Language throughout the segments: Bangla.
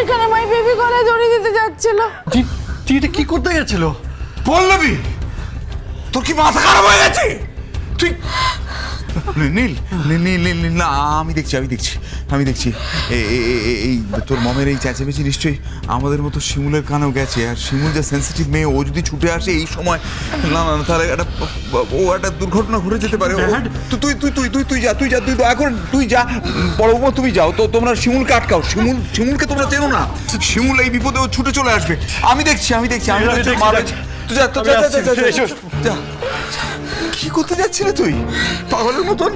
ওইখানে মাই বেবি গলায় দড়ি দিতে যাচ্ছিল। তুই এটা কি করতে গেছিল? পল্লবী, তোর কি মাথা খারাপ হয়ে গেছে? তুই নীল নীল নীল নীল নীল, না আমি দেখছি এই তোর মমের এই চেঁচামেচি নিশ্চয়ই আমাদের মতো শিমুলের কানেও গেছে। আর শিমুল যে সেন্সিটিভ মেয়ে, ও যদি ছুটে আসে এই সময়, না না তাহলে একটা দুর্ঘটনা ঘটে যেতে পারে। তুই যা বড় বউ, তুমি যাও তো, তোমরা শিমুলকে আটকাও। শিমুলকে তোমরা চেনো না, শিমুল এই বিপদে ও ছুটে চলে আসবে। আমি দেখছি তুই যা। কি করতে যাচ্ছিলে তুই পাগলের মতন?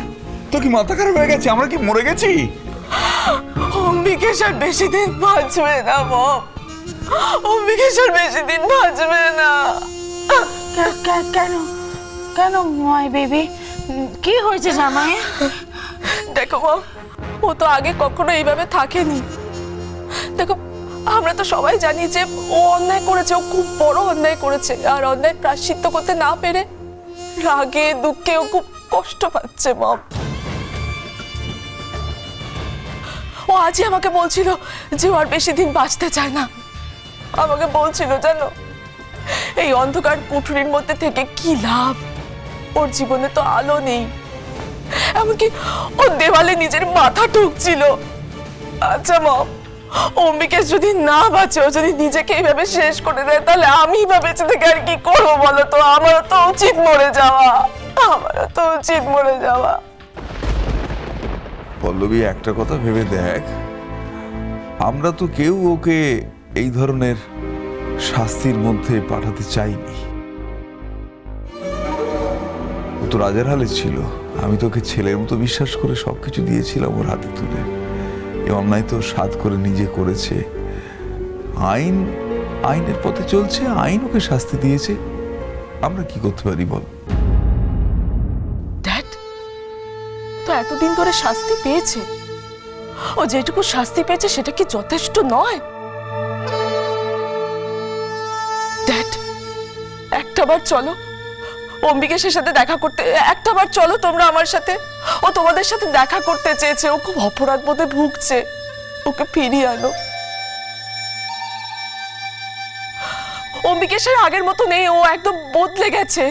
তোর কি মাথা খারাপ হয়ে গেছে? আমরা কি মরে গেছি? অম্বিকেশ আর বেশি দিন বাঁচবে না মম, অম্বিকেশ আর বেশি দিন বাঁচবে না। কেন কেন মাই বেবি, কি হয়েছে জামাই? দেখো মম, ও তো আগে কখনো এইভাবে থাকেনি। দেখো, আমরা তো সবাই জানি যে ও অন্যায় করেছে, ও খুব বড় অন্যায় করেছে। আর অন্যায় প্রায়শ্চিত্ত করতে না পেরে রাগে দুঃখে ও খুব কষ্ট পাচ্ছে মম। ও আজই আমাকে বলছিল যে ও আর বেশি দিন বাঁচতে চায় না। আমাকে বলছিল, জানো, এই অন্ধকার কুঠুরির মধ্যে থেকে কি লাভ, ওর জীবনে তো আলো নেই। এমনকি ও দেওয়ালে নিজের মাথা ঠুকছিল। আচ্ছা মম, অম্বিকেশ যদি না বাঁচে, ও যদি নিজেকে এইভাবে শেষ করে দেয়, তাহলে আমি বা বেঁচে থেকে আর কি করবো বলো তো? আমারও তো উচিত মরে যাওয়া। পল্লবী, একটা কথা ভেবে দেখ, আমরা তো কেউ ওকে এই ধরনের শাস্তির মধ্যে পাঠাতে চাইনি। ও তো রাজার হালে ছিল। আমি তোকে ছেলের মতো বিশ্বাস করে সবকিছু দিয়েছিলাম ওর হাতে তুলে। এই অন্যায় তো সাধ করে নিজে করেছে। আইনের পথে চলছে, আইন ওকে শাস্তি দিয়েছে। আমরা কি করতে পারি বল? ড্যাড তো এতদিন ধরে শাস্তি পেয়েছে, ও যেটুকু শাস্তি পেয়েছে সেটা কি যথেষ্ট নয়? ড্যাড, একটাবার চলো অম্বিকেশের সাথে দেখা করতে, একটাবার চলো তোমরা আমার সাথে। ও তোমাদের সাথে দেখা করতে চেয়েছে, ও খুব অপরাধ বোধে ভুগছে, ওকে ফিরিয়ে আনো। অম্বিকেশের আগের মতো নেই, ও একদম বদলে গেছে।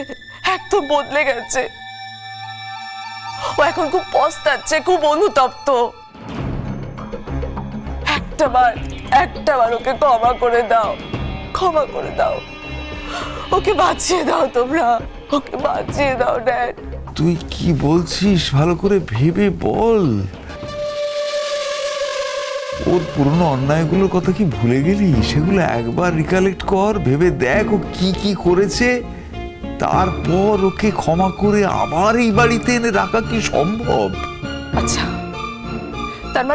ও এখন খুব পস্তাচ্ছে, খুব অনুতপ্ত। একটাবার ওকে ক্ষমা করে দাও। ওকে বাঁচিয়ে দাও তোমরা, ওকে বাঁচিয়ে দাও ড্যাড। তুই কি বলছিস ভালো করে ভেবে বল। ওর পুরনো অন্যায়গুলোর কথা কি ভুলে গেলি? সেগুলো একবার রিকালেক্ট কর, ভেবে দেখ ও কি কি করেছে। তারপর ওকে ক্ষমা করে আবার এই বাড়িতে এনে রাখা কি সম্ভব? আচ্ছা, তার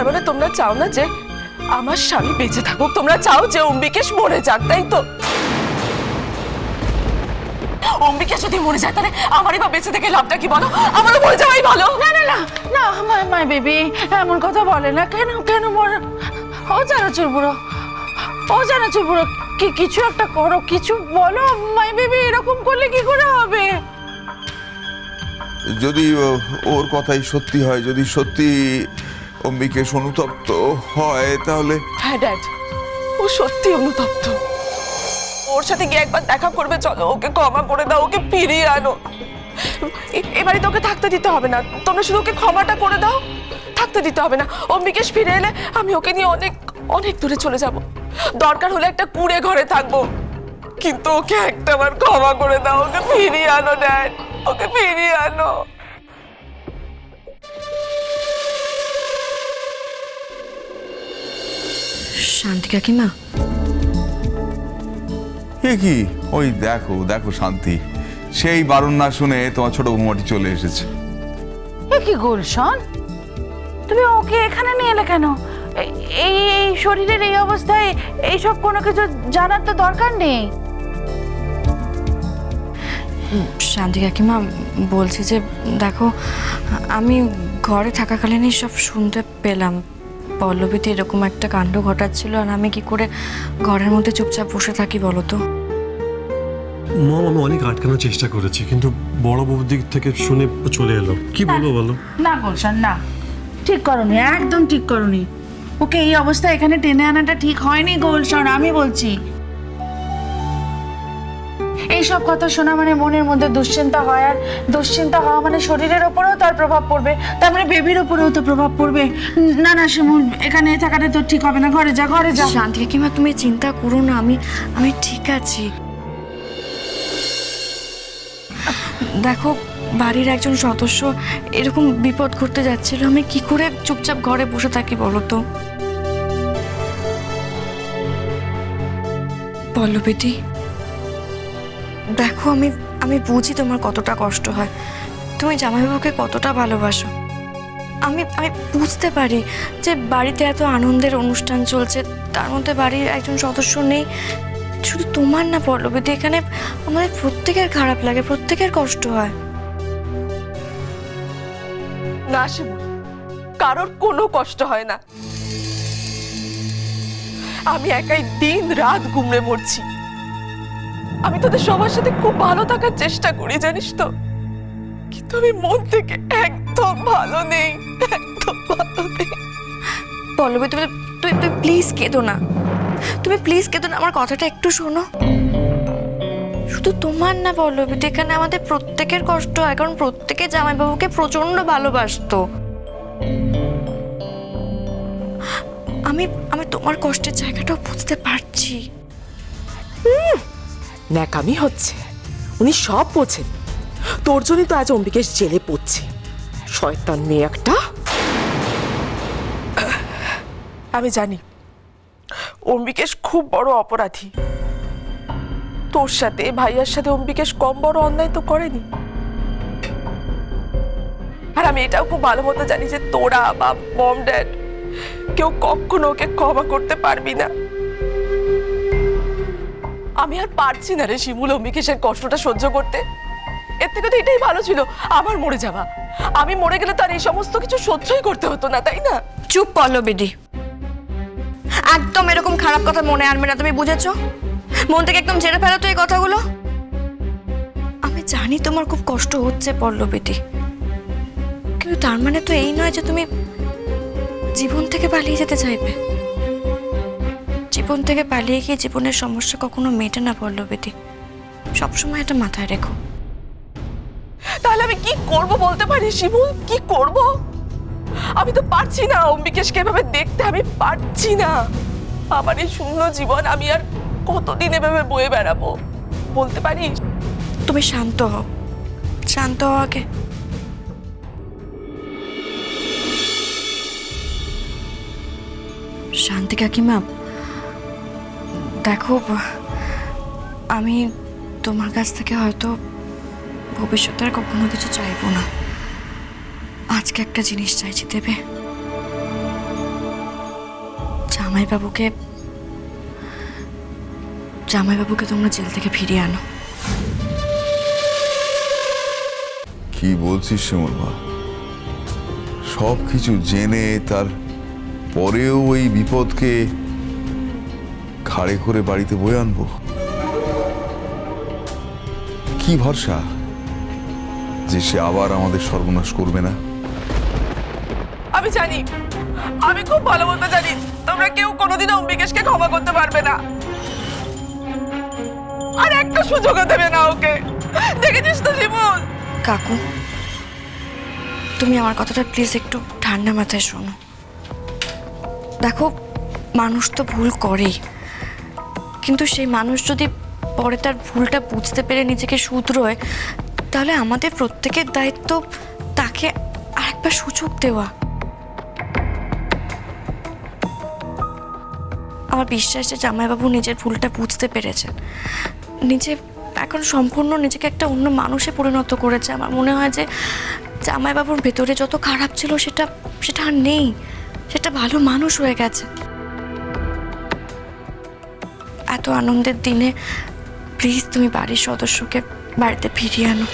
মানে তোমরা চাও না যে আমার স্বামী বেঁচে থাকুক? তোমরা চাও যে অম্বিকেশ মরে যাক, তাই তো? অম্বিকেশ যদি মরে যায়, তাহলে আমারই বা বেঁচে থেকে লাভটা কি বলো? আমারও মরে যাওয়াই ভালো। না না না না, মাই বেবি এমন কথা বলে না। কেন মরে? ও জানা চুরবুড়ো, কিছু একটা করো, কিছু বলো মাই বেবি। এরকম করলে কি করে হবে? যদি ওর কথাই সত্যি হয়, যদি সত্যি অম্বিকেশ অনুতপ্ত হয়, তাহলে হ্যাঁ ড্যাড, ও সত্যি অনুতপ্ত। ওর সাথে গিয়ে একবার দেখা করবে, চলো ওকে ক্ষমা করে দাও, ওকে ফিরিয়ে আনো। এবারে তোকে থাকতে দিতে হবে না, তোমরা শুধু ওকে ক্ষমাটা করে দাও, থাকতে দিতে হবে না। অম্বিকেশ ফিরে এলে আমি ওকে নিয়ে অনেক অনেক দূরে চলে যাব, দরকার হলে একটা কুঁড়ে ঘরে থাকবো, কিন্তু ওকে একটাবার ক্ষমা করে দাও, ওকে ফিরিয়ে আনো ড্যাড, ওকে ফিরিয়ে আনো। শান্তি কাকিমা, এ কি? ওই দেখো শান্তি, সেই বারণ না শুনে তোমার ছোট বৌমাটি চলে এসেছে। এ কি গুলশন, তুমি ওকে এখানে নিয়ে এলে কেন? এই শরীরের এই অবস্থায় এইসব কোনো কিছু জানার তো দরকার নেই। শান্তি কাকিমা বলছি যে দেখো, আমি ঘরে থাকাকালীনই সব শুনতে পেলাম। পল্লবীতে এরকম একটা কাণ্ড ঘটাচ্ছিল, আর আমি কি করে ঘরের মধ্যে চুপচাপ বসে থাকি বলো তো? মম, আমি অনেক আটকানোর চেষ্টা করেছি, কিন্তু বড় বউর দিক থেকে শুনে চলে এলো। কি বলবো বলো? না গুলশন, না, ঠিক করনি, একদম ঠিক করনি। ওকে এই অবস্থায় এখানে টেনে আনাটা ঠিক হয়নি গুলশান, আমি বলছি। এইসব কথা শোনা মানে মনের মধ্যে দুশ্চিন্তা হয়, আর দুশ্চিন্তা হওয়া মানে শরীরের ওপরেও তার প্রভাব পড়বে, তার মানে বেবির ওপরেও তো প্রভাব পড়বে। না না শিমুল, এখানে থাকাটা তো ঠিক হবে না, ঘরে যা, ঘরে যা। শান্তি কাকিমা তুমি চিন্তা করো না, আমি ঠিক আছি। দেখো বাড়ির একজন সদস্য এরকম বিপদ ঘটতে যাচ্ছিল, আমি কি করে চুপচাপ ঘরে বসে থাকি বলো তো? পল্লবীদি দেখো, আমি বুঝি তোমার কতটা কষ্ট হয়, তুমি জামাইবাবুকে কতটা ভালোবাসো। আমি বুঝতে পারি যে বাড়িতে এত আনন্দের অনুষ্ঠান চলছে, তার মধ্যে বাড়ির একজন সদস্য নেই। শুধু তোমার না পল্লবীদি, এখানে আমাদের প্রত্যেকের খারাপ লাগে, প্রত্যেকের কষ্ট হয়। না শিমুল, কারোর কোনো কষ্ট হয় না। আমি একাই দিন রাত গুমড়ে মরছি। আমি তোদের সবার সাথে খুব ভালো থাকার চেষ্টা করি, জানিস তো, কিন্তু আমি মন থেকে একদম ভালো নেই, একদম ভালো নেই। পল্লবী তুমি তুমি প্লিজ কেঁদো না, তুমি প্লিজ কেঁদো না, আমার কথাটা একটু শোনো। শুধু তোমার না পল্লবী, এখানে আমাদের প্রত্যেকের কষ্ট হয়, কারণ প্রত্যেকে জামাইবাবুকে প্রচন্ড ভালোবাসতো। আমি তোমার কষ্টের জায়গাটাও বুঝতে পারছি। ন্যাকামি হচ্ছে, উনি সব বোঝেন। তোর জন্যই তো আজ অম্বিকেশ জেলে পড়ছে, শয়তান মেয়ে একটা। আমি জানি অম্বিকেশ খুব বড় অপরাধী। তোর সাথে ভাইয়ার সাথে অম্বিকেশ কম বড় অন্যায় তো করেনি। আর আমি এটাও খুব ভালো মতো জানি যে তোরা বা মম ড্যাড কেউ কখনো ওকে ক্ষমা করতে পারবি না। আমি আর পারছি না রে শিমুল অম্বিকেশের কষ্টটা সহ্য করতে। এর থেকে তো এটাই ভালো ছিল আমার মরে যাওয়া। আমি মরে গেলে তার এই সমস্ত কিছু সহ্যই করতে হতো না, তাই না? চুপ পল্লবীদি, একদম এরকম খারাপ কথা মনে আনবে না, তুমি বুঝেছো? মন থেকে একদম ঝেড়ে ফেলো তো এই কথাগুলো। আমি জানি তোমার খুব কষ্ট হচ্ছে পল্লবীদি, কিন্তু তার মানে তো এই নয় যে তুমি জীবন থেকে পালিয়ে যেতে চাইবে। জীবন থেকে পালিয়ে গিয়ে জীবনের সমস্যা কখনো মেটে না পল্লবীদি, সবসময় এটা মাথায় রেখো। তাহলে আমি কি করব বলতে পারি শিমুল? কি করব? আমি তো পারছি না অম্বিকেশকে এভাবে দেখতে, আমি পারছি না। আমার এই শূন্য জীবন আমি আর কতদিন এভাবে বয়ে বেড়াবো বলতে পারিস? তুমি শান্ত হও, শান্ত হও আগে। শান্তি কাকিমা দেখো, আমি তোমার কাছ থেকে হয়তো ভবিষ্যতে আর কখনো কিছু চাইবো না। আজকে একটা জিনিস চাইছি, দেবে? জামাইবাবুকে তোমরা জেল থেকে ফিরিয়ে আনো। কি বলছিস শিমুল মা? সব কিছু জেনে তার পরেও এই বিপদকে ঘাড়ে করে বাড়িতে বয়ে আনবো? কি ভরসা যে সে আবার আমাদের সর্বনাশ করবে না? আমি জানি, আমি খুব ভালো মতো জানি তোমরা কেউ কোনোদিনও অম্বিকেশকে ক্ষমা করতে পারবে না, আর একটা সুযোগও দেবে না ওকে। দেখেছিস তো শিমুল? কাকু তুমি আমার কথাটা প্লিজ একটু ঠান্ডা মাথায় শোনো। দেখো মানুষ তো ভুল করেই, কিন্তু সেই মানুষ যদি পরে তার ভুলটা বুঝতে পেরে নিজেকে শুধরোয়, তাহলে আমাদের প্রত্যেকের দায়িত্ব তাকে আরেকবার সুযোগ দেওয়া। আমার বিশ্বাস যে জামাইবাবু নিজের ভুলটা বুঝতে পেরেছেন, নিজে এখন সম্পূর্ণ নিজেকে একটা অন্য মানুষে পরিণত করেছে। আমার মনে হয় যে জামাইবাবুর ভেতরে যত খারাপ ছিল সেটা আর নেই, সেটা ভালো মানুষ হয়ে গেছে। এত আনন্দের দিনে প্লিজ তুমি বাড়ির সদস্যকে বাড়িতে ফিরিয়ে আনো।